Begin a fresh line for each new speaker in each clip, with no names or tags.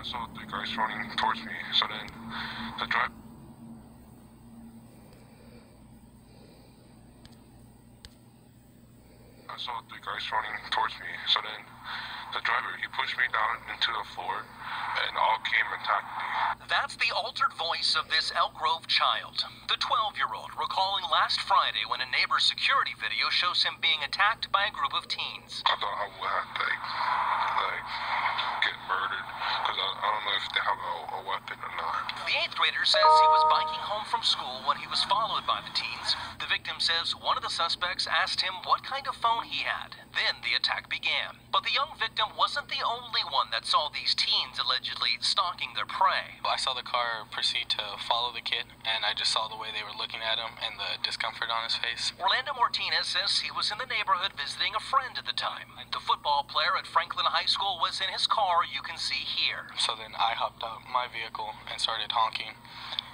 I saw the guys running towards me, so then the driver. I saw the guys running towards me, so then the driver, he pushed me down into the floor and all came and attacked me.
That's the altered voice of this Elk Grove child, the 12-year-old, recalling last Friday when a neighbor's security video shows him being attacked by a group of teens.
I thought I would have to, get murdered, because I don't know if they have a weapon or not.
The 8th grader says he was biking home from school when he was followed by the teens. The victim says one of the suspects asked him what kind of phone he had. Then the attack began. But the young victim wasn't the only one that saw these teens allegedly stalking their prey.
I saw the car proceed to follow the kid, and I just saw the way they were looking at him and the discomfort on his face.
Orlando Martinez says he was in the neighborhood visiting a friend at the time. The football player at Franklin High School was in his car, you can see here.
So then I hopped out my vehicle and started honking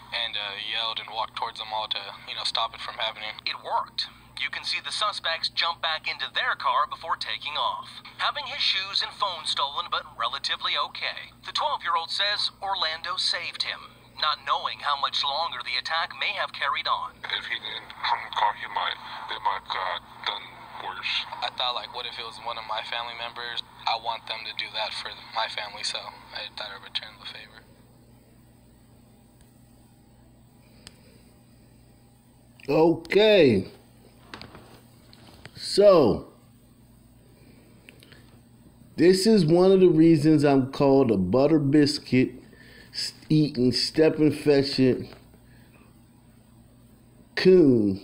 and yelled and walked towards them all to, stop it from happening.
It worked. You can see the suspects jump back into their car before taking off, having his shoes and phone stolen, but relatively okay. The 12-year-old says Orlando saved him, not knowing how much longer the attack may have carried on.
If he didn't come in the car, they might have done worse.
I thought, what if it was one of my family members? I want them to do that for my family, so I thought I'd return the favor.
Okay. So, this is one of the reasons I'm called a butter biscuit eating step infection coon.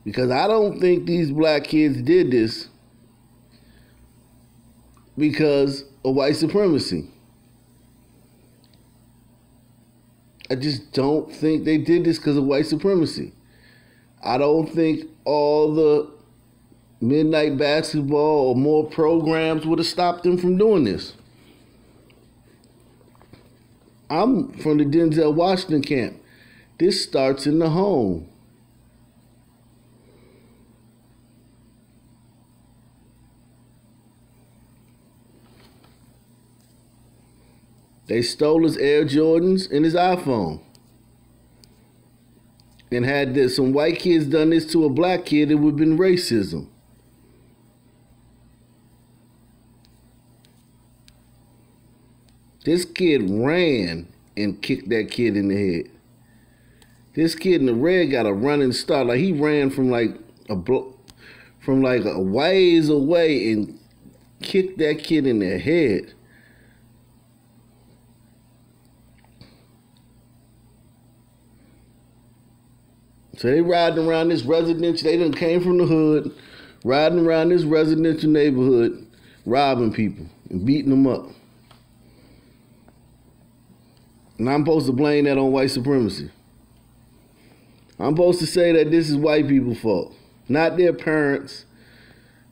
Because I don't think these black kids did this because of white supremacy. I just don't think they did this because of white supremacy. I don't think all the midnight basketball or more programs would have stopped them from doing this. I'm from the Denzel Washington camp. This starts in the home. They stole his Air Jordans and his iPhone. And had some white kids done this to a black kid, it would have been racism. This kid ran and kicked that kid in the head. This kid in the red got a running start. He ran from a ways away and kicked that kid in the head. So they riding around this residential, they done came from the hood, riding around this residential neighborhood, robbing people and beating them up. And I'm supposed to blame that on white supremacy. I'm supposed to say that this is white people's fault, not their parents,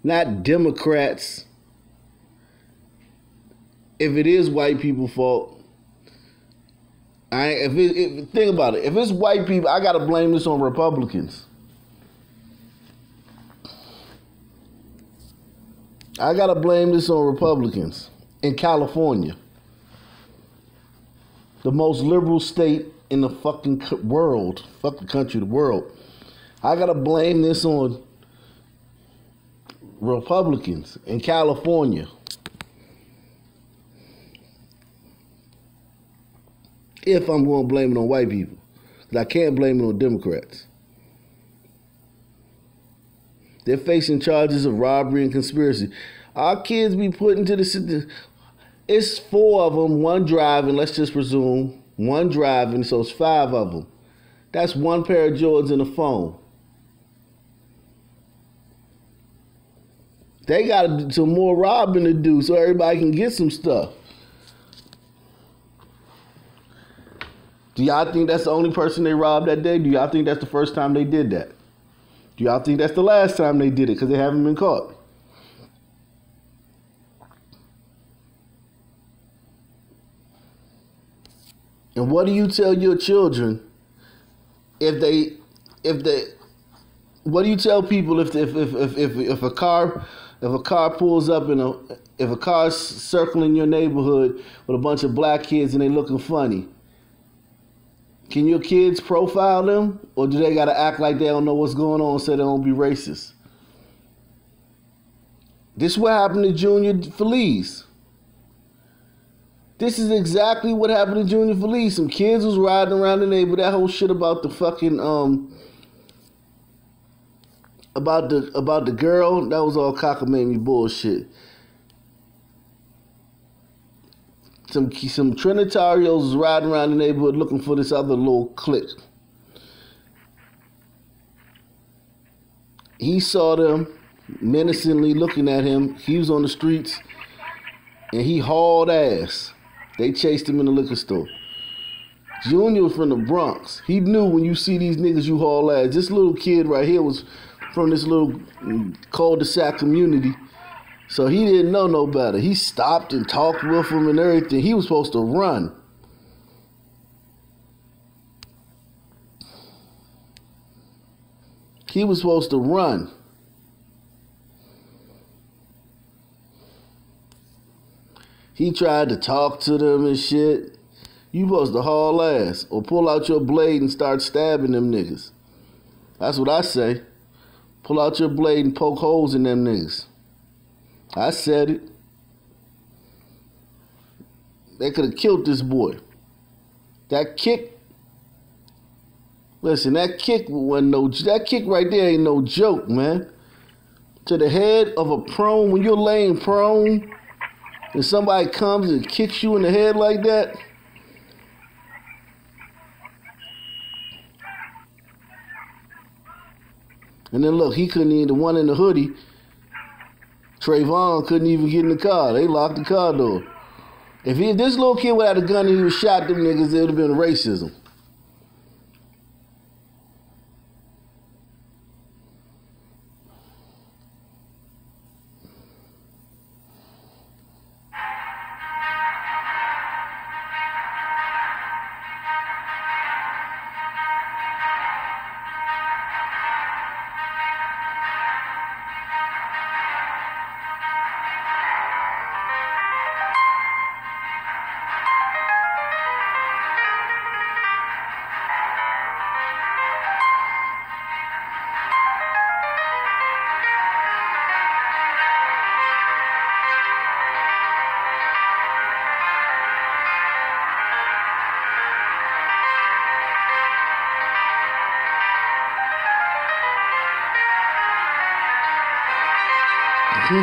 not Democrats. If it is white people's fault, think about it. If it's white people, I gotta blame this on Republicans. I gotta blame this on Republicans in California, the most liberal state in the fucking world, fucking country, the world. I gotta blame this on Republicans in California. If I'm going to blame it on white people. Because I can't blame it on Democrats. They're facing charges of robbery and conspiracy. Our kids be put into the... It's 4 of them, 1 driving, let's just presume. 1 driving, so it's 5 of them. That's 1 pair of Jordans and a phone. They got some more robbing to do so everybody can get some stuff. Do y'all think that's the only person they robbed that day? Do y'all think that's the first time they did that? Do y'all think that's the last time they did it because they haven't been caught? And what do you tell your children what do you tell people if a car if a car pulls up if a car's circling your neighborhood with a bunch of black kids and they looking funny, can your kids profile them, or do they gotta act like they don't know what's going on so they don't be racist? This is what happened to Junior Feliz. This is exactly what happened to Junior Feliz. Some kids was riding around the neighborhood. That whole shit about the fucking about the girl, that was all cockamamie bullshit. Some Trinitarios was riding around the neighborhood looking for this other little clique. He saw them menacingly looking at him. He was on the streets and he hauled ass. They chased him in the liquor store. Junior was from the Bronx. He knew when you see these niggas, you haul ass. This little kid right here was from this little cul-de-sac community. So he didn't know no better. He stopped and talked with him and everything. He was supposed to run. He was supposed to run. He tried to talk to them and shit. You supposed to haul ass or pull out your blade and start stabbing them niggas. That's what I say. Pull out your blade and poke holes in them niggas. I said it. They could have killed this boy. That kick. Listen, that kick wasn't no. That kick right there ain't no joke, man. To the head of a prone, when you're laying prone, and somebody comes and kicks you in the head like that. And then look, he couldn't even, the one in the hoodie, Trayvon couldn't even get in the car. They locked the car door. If this little kid would have had a gun and he was shot them niggas, it would have been racism. So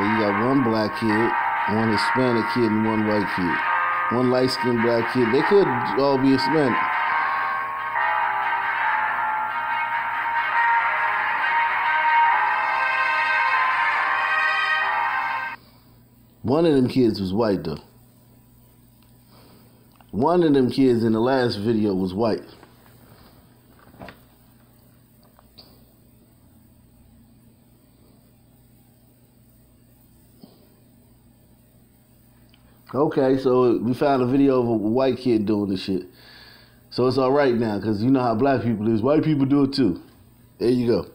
you got one black kid, one Hispanic kid, and one white kid. One light-skinned black kid. They could all be Hispanic. One of them kids was white, though. One of them kids in the last video was white. Okay, so we found a video of a white kid doing this shit. So it's all right now, because you know how black people is. White people do it too. There you go.